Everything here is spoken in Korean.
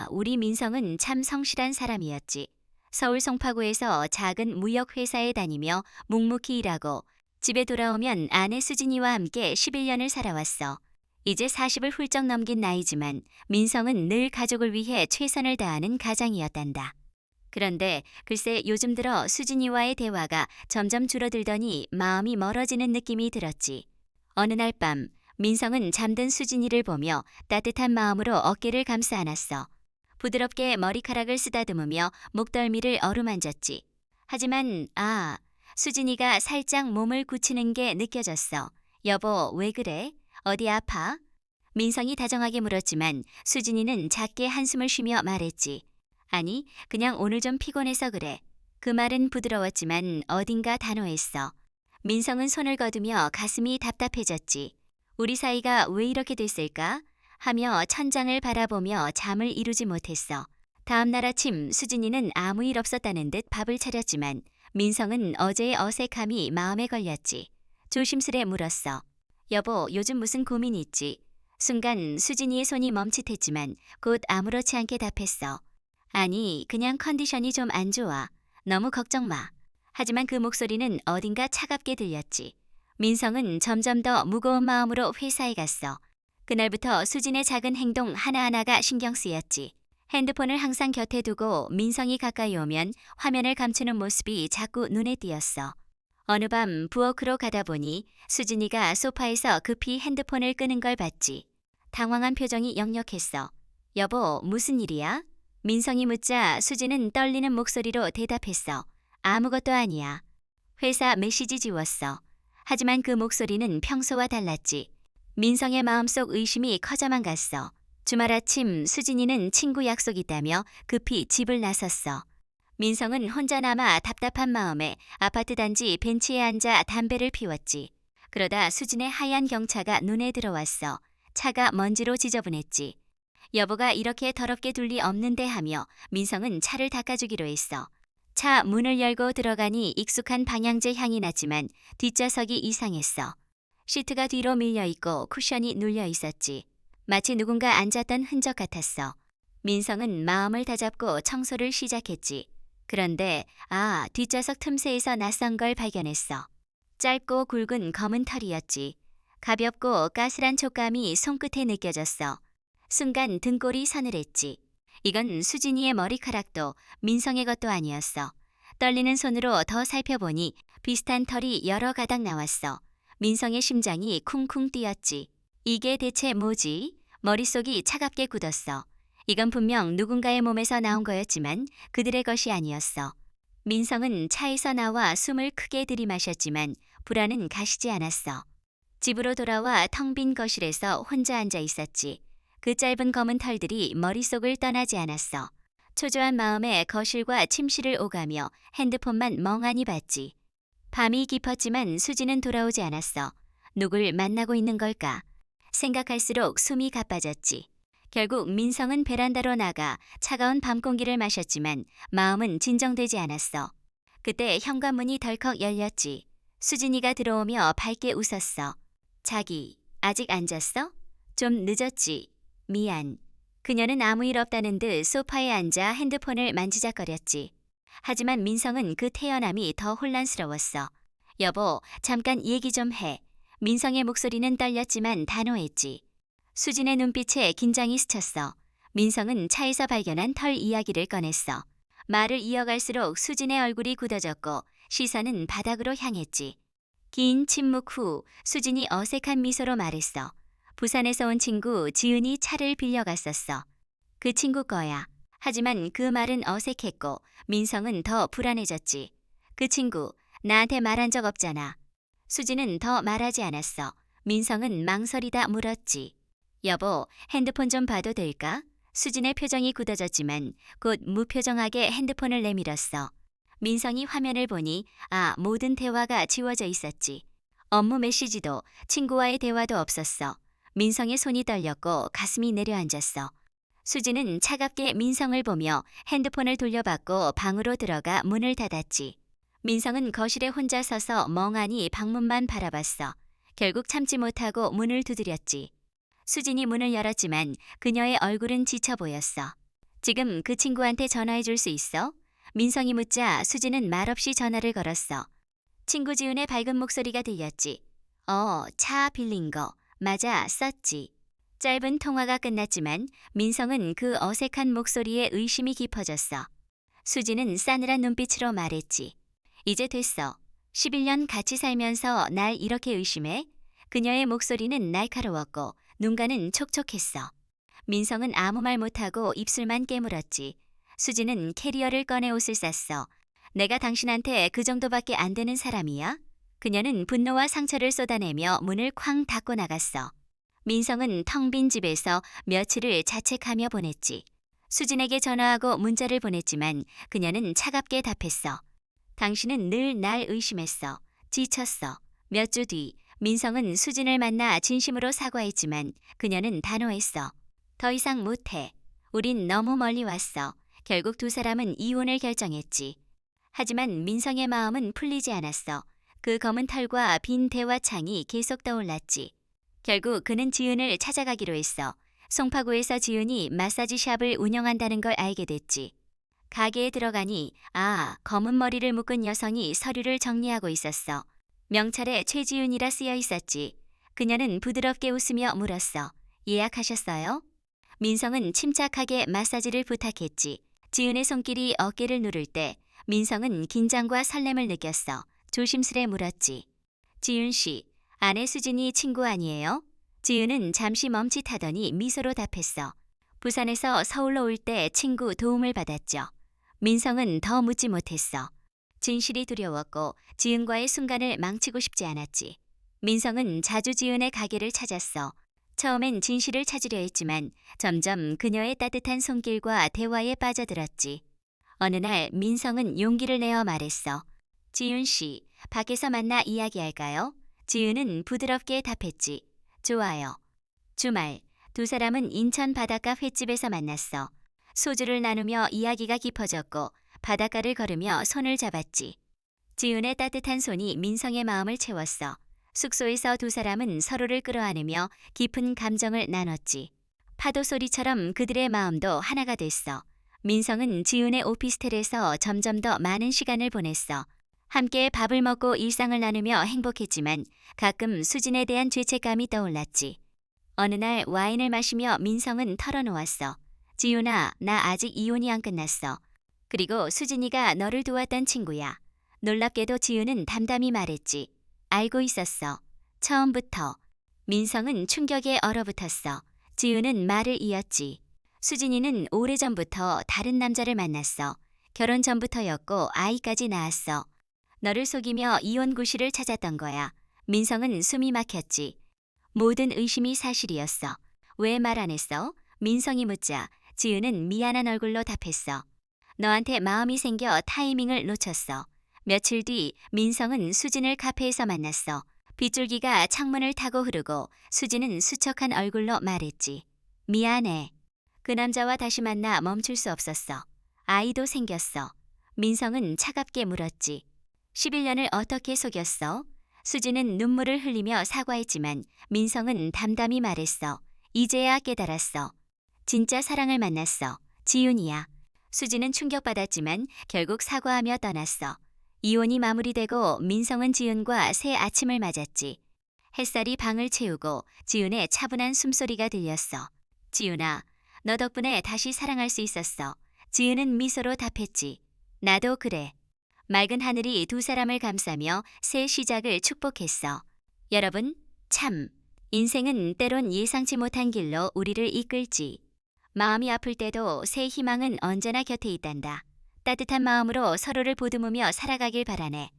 우리 민성은 참 성실한 사람이었지. 서울 송파구에서 작은 무역회사에 다니며 묵묵히 일하고 집에 돌아오면 아내 수진이와 함께 11년을 살아왔어. 이제 40을 훌쩍 넘긴 나이지만 민성은 늘 가족을 위해 최선을 다하는 가장이었단다. 그런데 글쎄 요즘 들어 수진이와의 대화가 점점 줄어들더니 마음이 멀어지는 느낌이 들었지. 어느 날 밤 민성은 잠든 수진이를 보며 따뜻한 마음으로 어깨를 감싸 안았어. 부드럽게 머리카락을 쓰다듬으며 목덜미를 어루만졌지. 하지만 수진이가 살짝 몸을 굳히는 게 느껴졌어. 여보, 왜 그래? 어디 아파? 민성이 다정하게 물었지만 수진이는 작게 한숨을 쉬며 말했지. 아니, 그냥 오늘 좀 피곤해서 그래. 그 말은 부드러웠지만 어딘가 단호했어. 민성은 손을 거두며 가슴이 답답해졌지. 우리 사이가 왜 이렇게 됐을까? 하며 천장을 바라보며 잠을 이루지 못했어. 다음 날 아침 수진이는 아무 일 없었다는 듯 밥을 차렸지만 민성은 어제의 어색함이 마음에 걸렸지. 조심스레 물었어. 여보, 요즘 무슨 고민 있지? 순간 수진이의 손이 멈칫했지만 곧 아무렇지 않게 답했어. 아니, 그냥 컨디션이 좀 안 좋아. 너무 걱정 마. 하지만 그 목소리는 어딘가 차갑게 들렸지. 민성은 점점 더 무거운 마음으로 회사에 갔어. 그날부터 수진의 작은 행동 하나하나가 신경 쓰였지. 핸드폰을 항상 곁에 두고 민성이 가까이 오면 화면을 감추는 모습이 자꾸 눈에 띄었어. 어느 밤 부엌으로 가다 보니 수진이가 소파에서 급히 핸드폰을 끄는 걸 봤지. 당황한 표정이 역력했어. 여보, 무슨 일이야? 민성이 묻자 수진은 떨리는 목소리로 대답했어. 아무것도 아니야. 회사 메시지 지웠어. 하지만 그 목소리는 평소와 달랐지. 민성의 마음속 의심이 커져만 갔어. 주말 아침 수진이는 친구 약속 있다며 급히 집을 나섰어. 민성은 혼자 남아 답답한 마음에 아파트 단지 벤치에 앉아 담배를 피웠지. 그러다 수진의 하얀 경차가 눈에 들어왔어. 차가 먼지로 지저분했지. 여보가 이렇게 더럽게 둘 리 없는데 하며 민성은 차를 닦아주기로 했어. 차 문을 열고 들어가니 익숙한 방향제 향이 났지만 뒷좌석이 이상했어. 시트가 뒤로 밀려 있고 쿠션이 눌려 있었지. 마치 누군가 앉았던 흔적 같았어. 민성은 마음을 다잡고 청소를 시작했지. 그런데 뒷좌석 틈새에서 낯선 걸 발견했어. 짧고 굵은 검은 털이었지. 가볍고 까슬한 촉감이 손끝에 느껴졌어. 순간 등골이 서늘했지. 이건 수진이의 머리카락도 민성의 것도 아니었어. 떨리는 손으로 더 살펴보니 비슷한 털이 여러 가닥 나왔어. 민성의 심장이 쿵쿵 뛰었지. 이게 대체 뭐지? 머릿속이 차갑게 굳었어. 이건 분명 누군가의 몸에서 나온 거였지만 그들의 것이 아니었어. 민성은 차에서 나와 숨을 크게 들이마셨지만 불안은 가시지 않았어. 집으로 돌아와 텅 빈 거실에서 혼자 앉아 있었지. 그 짧은 검은 털들이 머릿속을 떠나지 않았어. 초조한 마음에 거실과 침실을 오가며 핸드폰만 멍하니 봤지. 밤이 깊었지만 수지는 돌아오지 않았어. 누굴 만나고 있는 걸까? 생각할수록 숨이 가빠졌지. 결국 민성은 베란다로 나가 차가운 밤 공기를 마셨지만 마음은 진정되지 않았어. 그때 현관문이 덜컥 열렸지. 수진이가 들어오며 밝게 웃었어. 자기, 아직 안 잤어? 좀 늦었지. 미안. 그녀는 아무 일 없다는 듯 소파에 앉아 핸드폰을 만지작거렸지. 하지만 민성은 그 태연함이 더 혼란스러웠어. 여보, 잠깐 얘기 좀 해. 민성의 목소리는 떨렸지만 단호했지. 수진의 눈빛에 긴장이 스쳤어. 민성은 차에서 발견한 털 이야기를 꺼냈어. 말을 이어갈수록 수진의 얼굴이 굳어졌고 시선은 바닥으로 향했지. 긴 침묵 후 수진이 어색한 미소로 말했어. 부산에서 온 친구 지은이 차를 빌려갔었어. 그 친구 거야. 하지만 그 말은 어색했고 민성은 더 불안해졌지. 그 친구, 나한테 말한 적 없잖아. 수진은 더 말하지 않았어. 민성은 망설이다 물었지. 여보, 핸드폰 좀 봐도 될까? 수진의 표정이 굳어졌지만 곧 무표정하게 핸드폰을 내밀었어. 민성이 화면을 보니 모든 대화가 지워져 있었지. 업무 메시지도 친구와의 대화도 없었어. 민성의 손이 떨렸고 가슴이 내려앉았어. 수지는 차갑게 민성을 보며 핸드폰을 돌려받고 방으로 들어가 문을 닫았지. 민성은 거실에 혼자 서서 멍하니 방문만 바라봤어. 결국 참지 못하고 문을 두드렸지. 수진이 문을 열었지만 그녀의 얼굴은 지쳐 보였어. 지금 그 친구한테 전화해 줄 수 있어? 민성이 묻자 수지는 말없이 전화를 걸었어. 친구 지은의 밝은 목소리가 들렸지. 차 빌린 거. 맞아, 썼지. 짧은 통화가 끝났지만 민성은 그 어색한 목소리에 의심이 깊어졌어. 수지는 싸늘한 눈빛으로 말했지. 이제 됐어. 11년 같이 살면서 날 이렇게 의심해? 그녀의 목소리는 날카로웠고 눈가는 촉촉했어. 민성은 아무 말 못하고 입술만 깨물었지. 수지는 캐리어를 꺼내 옷을 쌌어. 내가 당신한테 그 정도밖에 안 되는 사람이야? 그녀는 분노와 상처를 쏟아내며 문을 쾅 닫고 나갔어. 민성은 텅 빈 집에서 며칠을 자책하며 보냈지. 수진에게 전화하고 문자를 보냈지만 그녀는 차갑게 답했어. 당신은 늘 날 의심했어. 지쳤어. 몇 주 뒤 민성은 수진을 만나 진심으로 사과했지만 그녀는 단호했어. 더 이상 못해. 우린 너무 멀리 왔어. 결국 두 사람은 이혼을 결정했지. 하지만 민성의 마음은 풀리지 않았어. 그 검은 털과 빈 대화창이 계속 떠올랐지. 결국 그는 지은을 찾아가기로 했어. 송파구에서 지은이 마사지 샵을 운영한다는 걸 알게 됐지. 가게에 들어가니 검은 머리를 묶은 여성이 서류를 정리하고 있었어. 명찰에 최지은이라 쓰여 있었지. 그녀는 부드럽게 웃으며 물었어. 예약하셨어요? 민성은 침착하게 마사지를 부탁했지. 지은의 손길이 어깨를 누를 때 민성은 긴장과 설렘을 느꼈어. 조심스레 물었지. 지은 씨, 아내 수진이 친구 아니에요? 지은은 잠시 멈칫하더니 미소로 답했어. 부산에서 서울로 올 때 친구 도움을 받았죠. 민성은 더 묻지 못했어. 진실이 두려웠고 지은과의 순간을 망치고 싶지 않았지. 민성은 자주 지은의 가게를 찾았어. 처음엔 진실을 찾으려 했지만 점점 그녀의 따뜻한 손길과 대화에 빠져들었지. 어느 날 민성은 용기를 내어 말했어. 지은 씨, 밖에서 만나 이야기할까요? 지은은 부드럽게 답했지. 좋아요. 주말, 두 사람은 인천 바닷가 횟집에서 만났어. 소주를 나누며 이야기가 깊어졌고 바닷가를 걸으며 손을 잡았지. 지은의 따뜻한 손이 민성의 마음을 채웠어. 숙소에서 두 사람은 서로를 끌어안으며 깊은 감정을 나눴지. 파도 소리처럼 그들의 마음도 하나가 됐어. 민성은 지은의 오피스텔에서 점점 더 많은 시간을 보냈어. 함께 밥을 먹고 일상을 나누며 행복했지만 가끔 수진에 대한 죄책감이 떠올랐지. 어느 날 와인을 마시며 민성은 털어놓았어. 지윤아, 나 아직 이혼이 안 끝났어. 그리고 수진이가 너를 도왔던 친구야. 놀랍게도 지윤은 담담히 말했지. 알고 있었어. 처음부터. 민성은 충격에 얼어붙었어. 지윤은 말을 이었지. 수진이는 오래전부터 다른 남자를 만났어. 결혼 전부터였고 아이까지 낳았어. 너를 속이며 이혼 구실을 찾았던 거야. 민성은 숨이 막혔지. 모든 의심이 사실이었어. 왜 말 안 했어? 민성이 묻자 지은은 미안한 얼굴로 답했어. 너한테 마음이 생겨 타이밍을 놓쳤어. 며칠 뒤 민성은 수진을 카페에서 만났어. 빗줄기가 창문을 타고 흐르고 수진은 수척한 얼굴로 말했지. 미안해. 그 남자와 다시 만나 멈출 수 없었어. 아이도 생겼어. 민성은 차갑게 물었지. 11년을 어떻게 속였어? 수진은 눈물을 흘리며 사과했지만 민성은 담담히 말했어. 이제야 깨달았어. 진짜 사랑을 만났어. 지윤이야. 수진은 충격받았지만 결국 사과하며 떠났어. 이혼이 마무리되고 민성은 지은과 새 아침을 맞았지. 햇살이 방을 채우고 지은의 차분한 숨소리가 들렸어. 지윤아, 너 덕분에 다시 사랑할 수 있었어. 지은은 미소로 답했지. 나도 그래. 맑은 하늘이 두 사람을 감싸며 새 시작을 축복했어. 여러분, 참, 인생은 때론 예상치 못한 길로 우리를 이끌지. 마음이 아플 때도 새 희망은 언제나 곁에 있단다. 따뜻한 마음으로 서로를 보듬으며 살아가길 바라네.